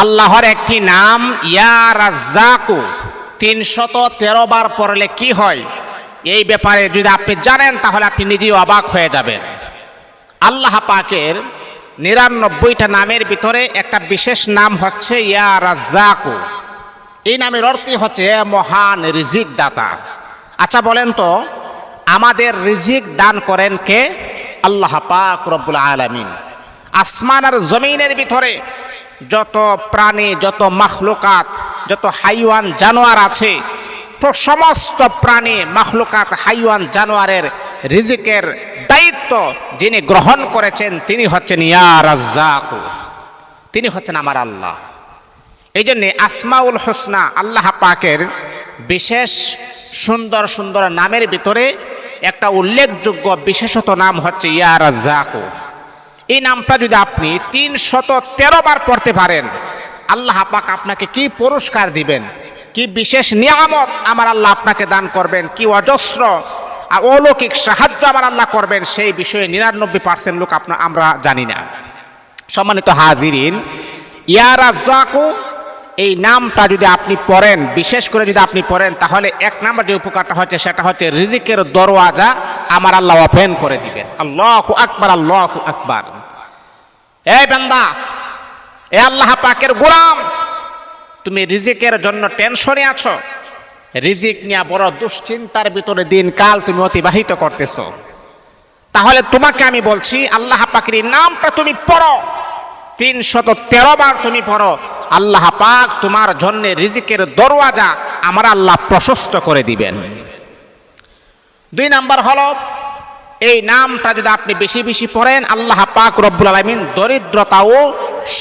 আল্লাহর একটি নাম ইয়া রাজ্জাকু ৩১৩ বার পড়লে কি হয়, এই ব্যাপারে যদি আপনি জানেন তাহলে আপনি নিজেই অবাক হয়ে যাবেন। আল্লাহ পাকের ৯৯টা নামের ভিতরে একটা বিশেষ নাম হচ্ছে ইয়া রাজ্জাকু। এই নামের অর্থই হচ্ছে মহান রিজিক দাতা। আচ্ছা বলেন তো, আমাদের রিজিক দান করেন কে? আল্লাহ পাক রব্বুল আলামিন। আসমান আর জমিনের ভিতরে যত প্রাণী, যত মাখলুকাত, যত হাইওয়ান জানোয়ার আছে, সমস্ত প্রাণী, মাখলুকাত, হাইওয়ান জানোয়ারের রিজিকের দায়িত্ব যিনি গ্রহণ করেছেন তিনি হচ্ছেন ইয়া রাজ্জাকু, তিনি হচ্ছেন আমার আল্লাহ। এই জন্যে আসমাউল হোসনা আল্লাহ পাকের বিশেষ সুন্দর সুন্দর নামের ভিতরে একটা উল্লেখযোগ্য বিশেষত নাম হচ্ছে ইয়া রাজ্জাকু। এই নামটা যদি আপনি ৩১৩ বার পড়তে পারেন, আল্লাহ পাক আপনাকে কি পুরস্কার দিবেন, কি বিশেষ নিয়ামত আমার আল্লাহ আপনাকে দান করবেন, কি অজস্র অলৌকিক সাহায্য আমার আল্লাহ করবেন, সেই বিষয়ে ৯৯% লোক আমরা জানি না। সম্মানিত হাজিরিন, ইয়া রাজ্জাকু এই নামটা যদি আপনি পড়েন, বিশেষ করে যদি আপনি পড়েন, তাহলে এক নাম্বার যে উপকারটা হচ্ছে সেটা হচ্ছে রিজিকের দরওয়াজা আমার আল্লাহ ওপেন করে দিবেন। আল্লাহু আকবার, আল্লাহু আকবার। এই বান্দা, এ আল্লাহ পাকের গোলাম, তুমি রিজিকের জন্য টেনশনে আছো, রিজিক নিয়ে বড় দুশ্চিন্তার ভিতরে দিন কাল তুমি অতিবাহিত করতেছ, তাহলে তোমাকে আমি বলছি আল্লাহ পাকের নামটা তুমি পড়ো, ৩১৩ বার তুমি পড়ো। আল্লাহ পাক তোমার জন্য রিজিকের দরওয়াজা আমার আল্লাহ প্রশস্ত করে দিবেন। ২ নাম্বার হলো, এই নামটা যদি আপনি বেশি বেশি পড়েন, আল্লাহ পাক রব্বুল আলামিন দরিদ্রতা ও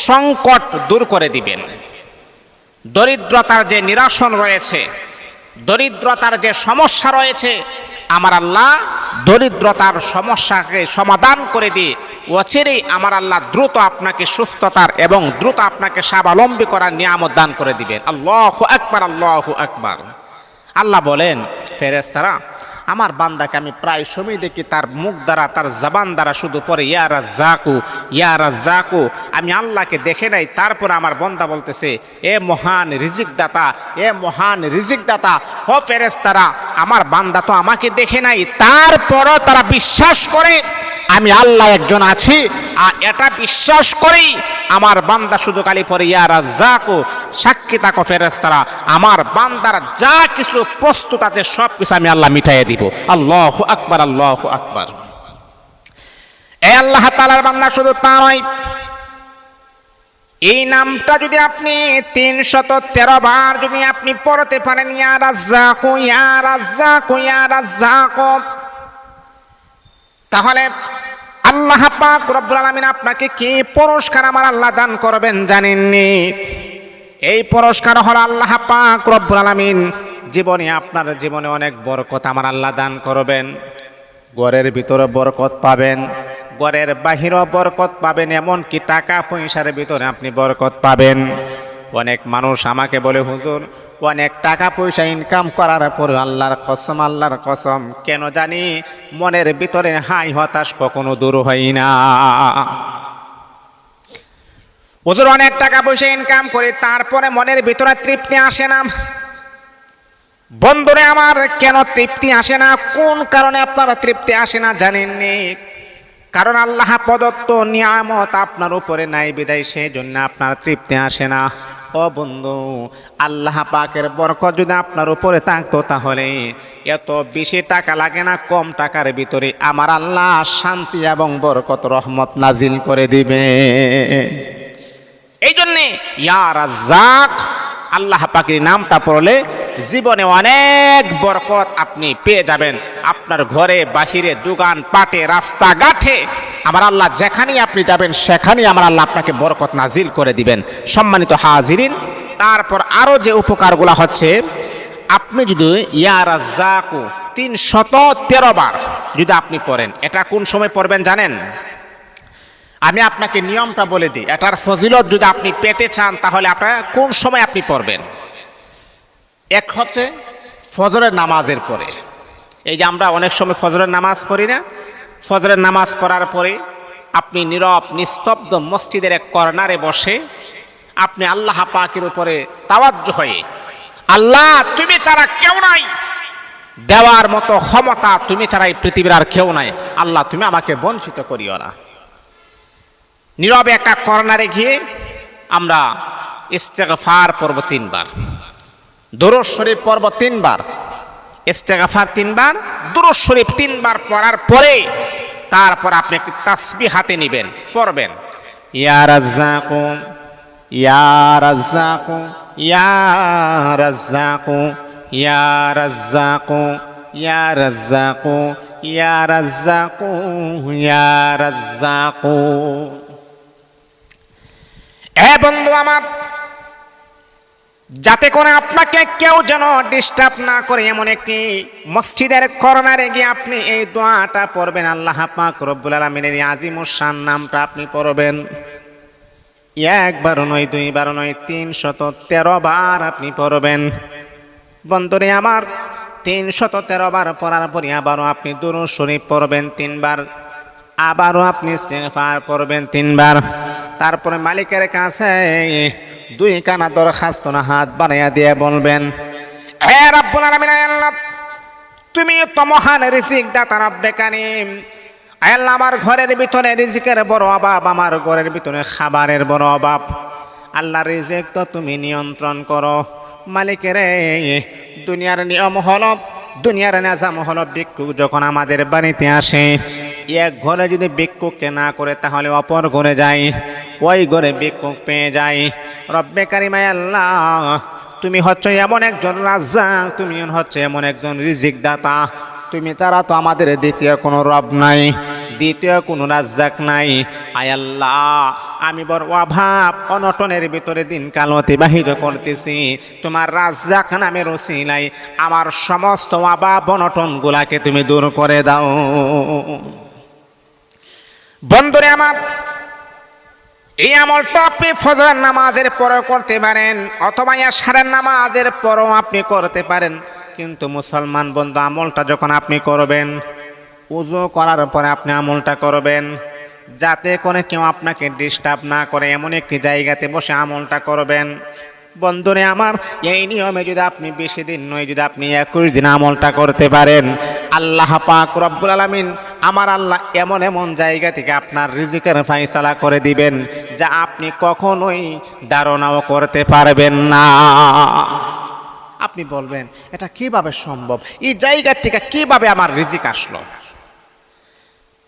সংকট দূর করে দিবেন। দরিদ্রতার যে নিরসন রয়েছে, দরিদ্রতার যে সমস্যা রয়েছে, আমার আল্লাহ দরিদ্রতার সমস্যাকে সমাধান করে দিয়ে অচিরেই আমার আল্লাহ দ্রুত আপনাকে সুস্থতার এবং দ্রুত আপনাকে স্বাবলম্বী করার নিয়ামত দান করে দিবেন। আল্লাহু আকবার, আল্লাহু আকবার। আল্লাহ বলেন, ফেরেশতারা আমার বান্দাকে আমি প্রায় সময় দেখি তার মুখ দ্বারা, তার জবান দ্বারা শুধু পরে ইয়া রাজ্জাকু, ইয়া রাজ্জাকু। আমি আল্লাহকে দেখে নাই, তারপর আমার বান্দা বলতেছে এ মহান রিজিক দাতা, এ মহান রিজিক দাতা। ও ফেরেশতারা, আমার বান্দা তো আমাকে দেখে নাই, তারপরও তারা বিশ্বাস করে আমি আল্লাহ একজন আছি, আর এটা বিশ্বাস করেই আমার বান্দা শুধু কালি পরে ইয়া রাজ্জাকু। সাক্ষী থাকো ফেরেশতারা, আমার বান্দার যা কিছু প্রস্তুত আছে সব কিছু আমি আল্লাহ মিটাইয়ে দিব। আল্লাহু আকবার, আল্লাহু আকবার। এই আল্লাহ তাআলার বান্দা শুধু তা নয়, এই নামটা যদি আপনি ৩১৩ বার যদি আপনি পড়তে পারেন, ইয়া রাজ্জাকু, ইয়া রাজ্জাকু, ইয়া রাজ্জাকু, তাহলে আল্লাহ পাক রব্বুল আলামিন আপনাকে কি পুরস্কার আমার আল্লাহ দান করবেন জানেননি? এই পুরস্কার হলো আল্লাহ পাক রব্বুল আলামিন জীবনে, আপনার জীবনে অনেক বরকত আমার আল্লাহ দান করবেন। ঘরের ভিতরে বরকত পাবেন, ঘরের বাহিরেও বরকত পাবেন, এমনকি টাকা পয়সার ভিতরে আপনি বরকত পাবেন। অনেক মানুষ আমাকে বলে, হুজুর অনেক টাকা পয়সা ইনকাম করার পর আল্লাহর কসম, আল্লাহর কসম, কেন জানি মনের ভিতরে হাই হতাশ কখনো দূর হয় না। হুজুর অনেক টাকা পয়সা ইনকাম করে তারপরে মনের ভিতরে তৃপ্তি আসে না। বন্ধুরে আমার, কেন তৃপ্তি আসে না? কোন কারণে আপনার তৃপ্তি আসে না জানেননি? কারণ আল্লাহ প্রদত্ত নিয়ামত আপনার উপরে নাই বিদায় সেই জন্য আপনার তৃপ্তি আসে না। ও বন্ধু, আল্লাহ পাকের বরকত যদি আপনার উপরে থাকতো তাহলে এত বেশি টাকা লাগে না, কম টাকার ভিতরে আমার আল্লাহ শান্তি এবং বরকত রহমত নাজিল করে দিবে। এই জন্যে ইয়া রাজ্জাক আল্লাহ পাকের নামটা পড়লে জীবনে অনেক বরকত আপনি পেয়ে যাবেন। আপনার ঘরে, বাহিরে, দোকান পাটে, রাস্তাঘাটে আমার আল্লাহ যেখানেই আপনি যাবেন সেখানেই আমার আল্লাহ আপনাকে বরকত নাজিল করে দিবেন। সম্মানিত হাজিরিন, তারপর আরো যে উপকারগুলো হচ্ছে, আপনি যদি ইয়া রাজ্জাকু ৩১৩ বার যদি আপনি পড়েন, এটা কোন সময় পড়বেন জানেন? আমি আপনাকে নিয়মটা বলে দিই, এটার ফজিলত যদি আপনি পেতে চান তাহলে আপনার কোন সময় আপনি পড়বেন। এক হচ্ছে ফজরের নামাজের পরে। এই যে আমরা অনেক সময় ফজরের নামাজ পড়ি না, ফজরের নামাজ পড়ার পরে আপনি নীরব নিস্তব্ধ মসজিদের এক কর্নারে বসে আপনি আল্লাহ পাকের উপরে তাওয়াজ্জু হয়ে, আল্লাহ তুমি ছাড়া কেউ নাই, দেওয়ার মতো ক্ষমতা তুমি ছাড়া এই পৃথিবীর আর কেউ নাই, আল্লাহ তুমি আমাকে বঞ্চিত করিও না। নীরবে একটা কর্নারে গিয়ে আমরা ইস্তেগফার পড়ব 3 বার, দুরূদ শরীফ পড়ব 3 বার, ইস্তেগফার 3 বার, দুরূদ শরীফ 3 বার পড়ার পরে তারপর আপনি একটি তাসবিহ হাতে নেবেন, পড়বেন ইয়া রাজ্জাকু ইয়া রাজ্জাকু ইয়া রাজ্জাকু ইয়া রাজ্জাকু ইয়া রাজ্জাকু ইয়া রাজ্জাকু ইয়া রাজ্জাকু। এ বন্ধু আমার, যাতে করে আপনাকে কেউ যেন ডিস্টার্ব না করে এমন একটি মসজিদের কর্নারে গিয়ে আপনি এই দোয়াটা পড়বেন। আল্লাহ পাক রব্বুল আলামিনের আজিমুশ শান নামটা আপনি পড়বেন। একবার নয়, 2 বার নয়, 313 বার আপনি পড়বেন। বন্ধুরে আমার, 313 বার পড়ার পরে আবারও আপনি দুরূদ শরীফ পড়বেন 3 বার, আবারও আপনি ইস্তেগফার পড়বেন 3 বার। তারপরে মালিকের কাছে 2 কানা দরখাস্ত না হাত বাড়াইয়া দিয়ে বলবেন, হে রব্বুল আলামিন, আল্লাহ তুমি তো মহান রিজিক দাতা রব্বে কারীম। আল্লাহ আমার ঘরের ভিতরে রিজিকের বড় অভাব, আমার ঘরের ভিতরে খাবারের বড় অভাব। আল্লাহ রিজিক তো তুমি নিয়ন্ত্রণ করো। মালিকের দুনিয়ার নিয়ম হলো, দুনিয়ার নিজাম হলো, ভিক্ষুক যখন আমাদের বাড়িতে আসে, এক ঘরে যদি ভিক্ষুককে না করে তাহলে অপর ঘরে যাই, ওই ঘরে ভিক্ষুক পেয়ে যাই। রব্বে কারীম আল্লাহ তুমি হচ্ছে এমন একজন রাজ্জাক, তুমি হচ্ছে এমন একজন রিজিক দাতা, তুমি ছাড়া তো আমাদের দ্বিতীয় কোনো রব নাই, দ্বিতীয় কোনো রাজ্জাক নাই। আয় আল্লাহ আমি বড় অভাব অনটনের ভিতরে দিনকাল অতিবাহিত করতেছি, তোমার রাজ্জাক নামের ওসিলায় আমার সমস্ত অভাব অনটনগুলাকে তুমি দূর করে দাও। বন্ধুরে আমার, এই আমলটা আপনি ফজরের নামাজের পরেও করতে পারেন অথবা এশারের নামাজের পরেও আপনি করতে পারেন। কিন্তু মুসলমান বন্ধু, আমলটা যখন আপনি করবেন, ওযু করার পরে আপনি আমলটা করবেন, যাতে করে কেউ আপনাকে ডিস্টার্ব না করে এমন একটি জায়গাতে বসে আমলটা করবেন। বন্ধুরে আমার, এই নিয়মে যদি আপনি বেশি দিন নয়, যদি আপনি 21 দিন আমলটা করতে পারেন, আল্লাহ পাক রব্বুল আলামিন আমার আল্লাহ এমন এমন জায়গা থেকে আপনার রিজিকের ফায়সালা করে দিবেন যা আপনি কখনোই ধারণাও করতে পারবেন না। আপনি বলবেন এটা কিভাবে সম্ভব, এই জায়গা থেকে কিভাবে আমার রিজিক আসলো?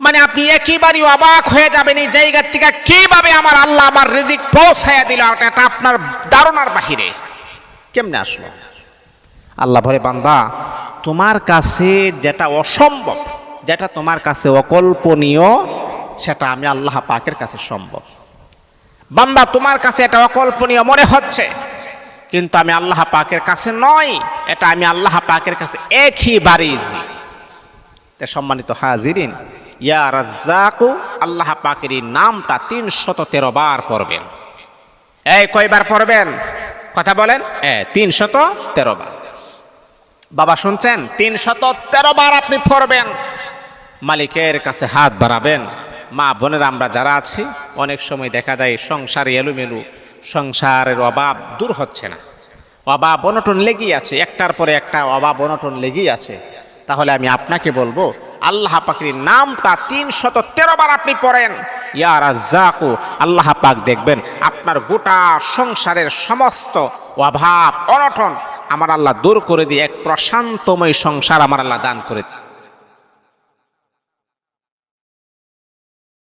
মানে আপনি একেবারে অবাক হয়ে যাবেন, এই জায়গা থেকে কিভাবে আমার আল্লাহ আমার রিজিক পৌঁছায়া দিল, এটা আপনার ধারণার বাহিরে। কেমনে আসলো? আল্লাহ বলে, বান্দা তোমার কাছে যেটা অসম্ভব, যেটা তোমার কাছে অকল্পনীয়, সেটা আমি আল্লাহ পাকের কাছে সম্ভব। বান্দা তোমার কাছে এটা অকল্পনীয় মনে হচ্ছে, কিন্তু আমি আল্লাহ পাকের কাছে নয়, এটা আমি আল্লাহ পাকের কাছে একেবারে ইজি। সম্মানিত হাজিরিন, ইয়া রাজ্জাকু আল্লাহ পাকের এই নামটা 313 বার পড়বেন। এই কয়বার পড়বেন? কথা বলেন। 313 বার। বাবা শুনছেন? 313 বার আপনি পড়বেন। মালিকের কাছে হাত বাড়াবেন। মা বোনেরা আমরা যারা আছি, অনেক সময় দেখা যায় সংসারে এলোমেলো, সংসারের অভাব দূর হচ্ছে না, অভাব অনটন লেগেই আছে, একটার পরে একটা অভাব অনটন লেগেই আছে। তাহলে আমি আপনাকে বলবো, আল্লাহ পাকের নামটা 313 বার আপনি পড়েন, ইয়া রাজ্জাকু। আল্লাহ পাক দেখবেন আপনার গোটা সংসারের সমস্ত অভাব অনটন আমার আল্লাহ দূর করে দিয়ে এক প্রশান্তময় সংসার আমার আল্লাহ দান করে।